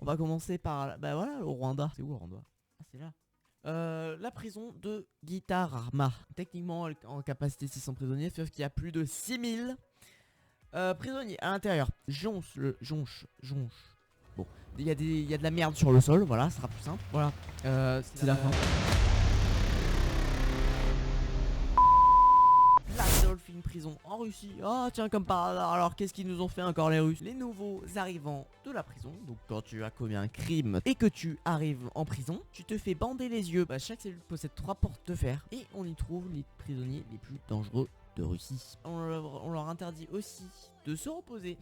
va commencer par, bah voilà, le Rwanda. C'est où le Rwanda? Ah, c'est là. La prison de Gitarama. Techniquement, en capacité 600 prisonniers, sauf qu'il y a plus de 6000 prisonniers à l'intérieur. Jonche. Bon, il y a de la merde sur le sol, voilà, ce sera plus simple. Voilà, c'est la fin. La Dolphin Prison en Russie. Ah tiens, comme par hasard. Alors qu'est-ce qu'ils nous ont fait encore les Russes? Les nouveaux arrivants de la prison. Donc quand tu as commis un crime et que tu arrives en prison, tu te fais bander les yeux. Bah, chaque cellule possède 3 portes de fer et on y trouve les prisonniers les plus dangereux de Russie. On leur interdit aussi de se reposer.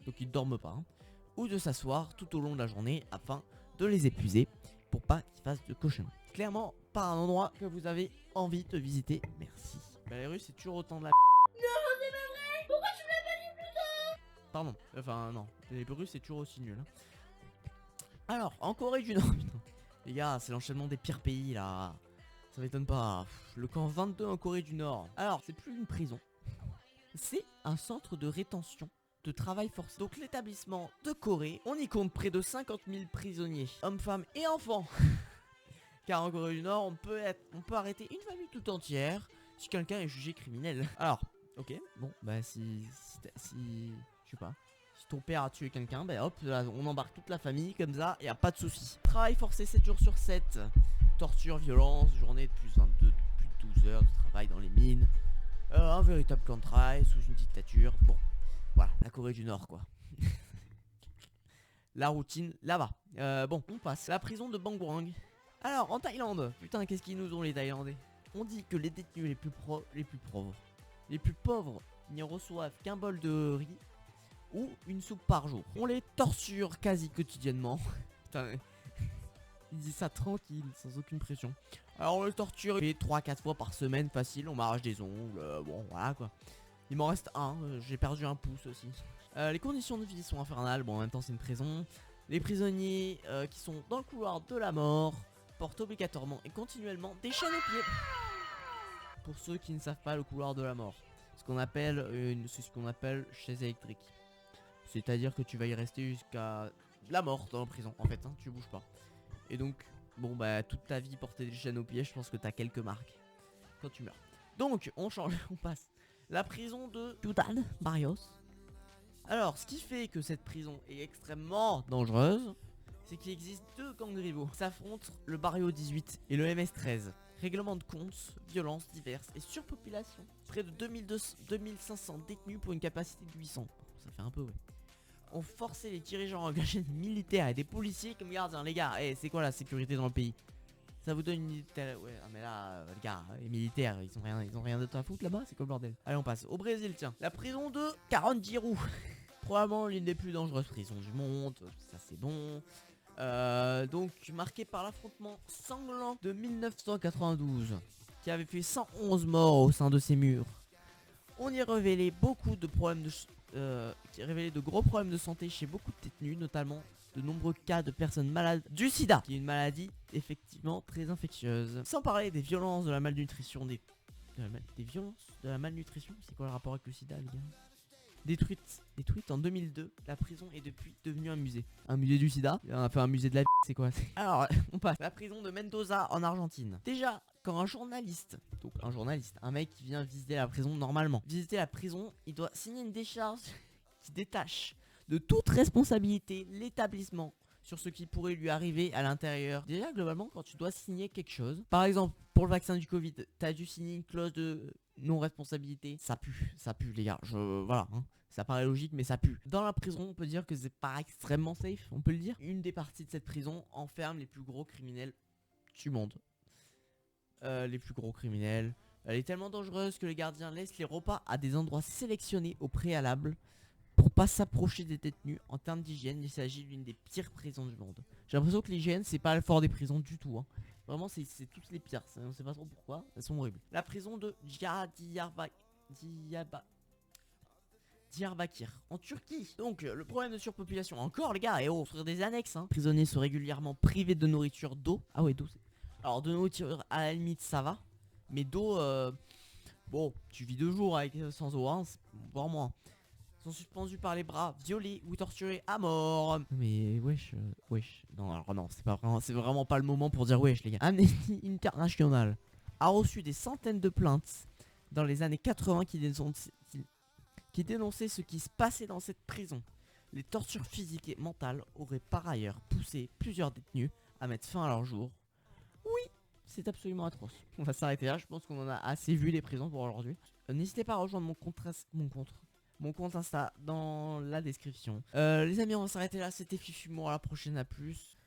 Donc ils ne dorment pas, hein, ou de s'asseoir tout au long de la journée afin de les épuiser pour pas qu'ils fassent de cochonneries. Clairement pas un endroit que vous avez envie de visiter. Merci. Bah les Russes c'est toujours autant de la. Non, c'est pas vrai. Pourquoi tu me l'as pas dit plus tôt? Pardon, enfin non, les Russes c'est toujours aussi nul, hein. Alors en Corée du Nord, putain. Les gars, c'est l'enchaînement des pires pays là. Ça m'étonne pas. Le camp 22 en Corée du Nord. Alors c'est plus une prison, c'est un centre de rétention de travail forcé. Donc l'établissement de Corée, on y compte près de 50 000 prisonniers, hommes, femmes et enfants. Car en Corée du Nord, on peut arrêter une famille tout entière si quelqu'un est jugé criminel. Alors, ok, bon, bah si je sais pas, si ton père a tué quelqu'un, bah hop, là, on embarque toute la famille comme ça, et y a pas de soucis. Travail forcé 7 jours sur 7, torture, violence, journée de plus de plus de 12 heures de travail dans les mines, un véritable camp de travail sous une dictature. Bon, voilà, la Corée du Nord quoi. La routine là-bas. Bon, on passe. La prison de Bangwang. Alors, en Thaïlande, putain, qu'est-ce qu'ils nous ont les Thaïlandais? On dit que les détenus les plus pauvres n'y reçoivent qu'un bol de riz ou une soupe par jour. On les torture quasi quotidiennement. Putain, il dit ça tranquille, sans aucune pression. Alors on le torture 3-4 fois par semaine facile, on m'arrache des ongles, bon voilà quoi. Il m'en reste un, j'ai perdu un pouce aussi. Les conditions de vie sont infernales, bon en même temps c'est une prison. Les prisonniers qui sont dans le couloir de la mort portent obligatoirement et continuellement des chaînes aux pieds. Pour ceux qui ne savent pas, le couloir de la mort, c'est ce qu'on appelle chaise électrique. C'est-à-dire que tu vas y rester jusqu'à la mort dans la prison en fait, hein, tu bouges pas. Et donc, bon bah toute ta vie porter des chaînes aux pieds, je pense que t'as quelques marques quand tu meurs. Donc on change, on passe. La prison de Ciudad Barrios. Alors ce qui fait que cette prison est extrêmement dangereuse, c'est qu'il existe deux gangs rivaux qui s'affrontent, le Barrio 18 et le MS13. Règlement de comptes, violences diverses et surpopulation. Près de 2500 détenus pour une capacité de 800. Ça fait un peu ouais. On forçait les dirigeants à engager des militaires et des policiers comme gardiens. Les gars, hey, c'est quoi la sécurité dans le pays? Ça vous donne une idée. Ouais, mais là, les gars, les militaires, ils ont rien d'autre à foutre là-bas, c'est quoi le bordel? Allez, on passe au Brésil, tiens. La prison de Carandiru. Probablement l'une des plus dangereuses prisons du monde, ça c'est bon. Donc marquée par l'affrontement sanglant de 1992, qui avait fait 111 morts au sein de ses murs. On y révélait de gros problèmes de santé chez beaucoup de détenus, notamment de nombreux cas de personnes malades du sida, qui est une maladie effectivement très infectieuse. Sans parler des violences, de la malnutrition, des violences, de la malnutrition, c'est quoi le rapport avec le sida les gars? Détruite en 2002, la prison est depuis devenue un musée. Un musée du sida, on a fait un musée de la vie, c'est quoi? Alors, on passe. La prison de Mendoza en Argentine. Déjà, quand un mec qui vient visiter la prison normalement, visiter la prison, il doit signer une décharge qui détache de toute responsabilité l'établissement sur ce qui pourrait lui arriver à l'intérieur. Déjà, globalement, quand tu dois signer quelque chose, par exemple, pour le vaccin du Covid, t'as dû signer une clause de non-responsabilité. Ça pue les gars, voilà, hein. Ça paraît logique mais ça pue. Dans la prison on peut dire que c'est pas extrêmement safe, on peut le dire. Une des parties de cette prison enferme les plus gros criminels du monde. Les plus gros criminels. Elle est tellement dangereuse que les gardiens laissent les repas à des endroits sélectionnés au préalable pour pas s'approcher des détenus. En termes d'hygiène, il s'agit d'une des pires prisons du monde. J'ai l'impression que l'hygiène c'est pas le fort des prisons du tout, hein. Vraiment c'est toutes les pires, on sait pas trop pourquoi, elles sont horribles. La prison de Diyarbakir en Turquie. Donc le problème de surpopulation encore les gars, et sur des annexes hein. Les prisonniers sont régulièrement privés de nourriture, d'eau. Ah ouais d'eau c'est... Alors de nourriture à la limite ça va, mais d'eau bon tu vis 2 jours avec sans eau hein, voire moins. sont suspendus par les bras, violés ou torturés à mort. Mais wesh, wesh. Non, alors non, c'est vraiment pas le moment pour dire wesh, les gars. Amnesty International a reçu des centaines de plaintes dans les années 80 qui dénonçaient ce qui se passait dans cette prison. Les tortures physiques et mentales auraient par ailleurs poussé plusieurs détenus à mettre fin à leur jour. Oui, c'est absolument atroce. On va s'arrêter là, je pense qu'on en a assez vu les prisons pour aujourd'hui. N'hésitez pas à rejoindre mon compte Insta dans la description. Les amis, on va s'arrêter là, c'était Fifumour, à la prochaine, à plus.